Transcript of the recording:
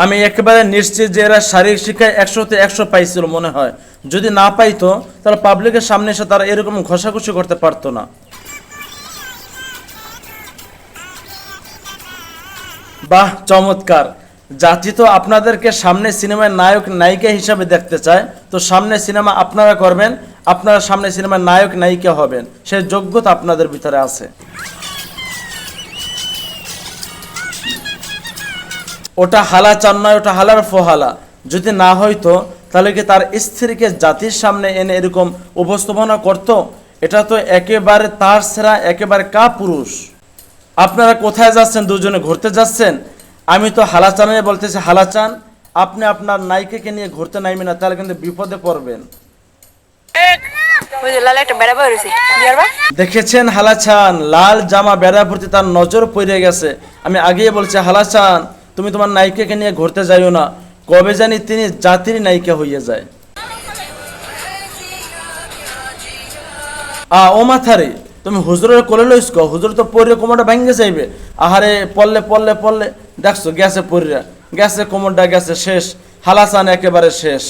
আমি একেবারে নিশ্চিত যে এরা শারীরিক শিক্ষায় 100-তে 100 পাইছিল মনে হয়। যদি না পাইতো তাহলে পাবলিকের সামনে এসে তারা এরকম ঘষাঘষি করতে পারতো না। বাহ, চমৎকার। জাতি তো আপনাদেরকে সামনে সিনেমায় নায়ক নায়িকা হিসাবে দেখতে চায়, তো সামনে সিনেমা আপনারা করবেন, আপনারা সামনে সিনেমার নায়ক নায়িকা হবেন, সেই যোগ্যতা আপনাদের ভিতরে আছে। ওটা হালা চান নয়, ওটা হালার ফোহালা। যদি না হইতো তাহলে কি তার স্ত্রীকে জাতির সামনে এনে এরকম উপস্থাপনা করত? এটা তো একেবারে তার সেরা, একেবারে কাপুরুষ। আপনারা কোথায় যাচ্ছেন? দুজনে ঘুরতে যাচ্ছেন? আমি তো হালাচানে বলতেছি, হালাচান আপনি আপনার নায়িকাকে নিয়ে ঘুরতে নাইবেন না, তাহলে কিন্তু বিপদে পড়বেন। দেখেছেন হালাচান, লাল জামা বেড়া ভর্তি, তার নজর পড়ে গেছে। আমি আগেই বলছি, হালাচান তুমি তোমার নায়িকাকে নিয়ে ঘুরতে যাইও না, কবে জানি তিনি জাতির নায়িকা হইয়া যায়। ও মাথারে, তুমি হুজুরের কোলে লইস, হুজুর তো পরে কোমরটা ভাঙ্গে যাইবে। আহারে পড়লে পড়লে পড়লে দেখছো গেছে, পরিরা গেছে, কোমরটা গেছে, শেষ। হালাচান একেবারে শেষ।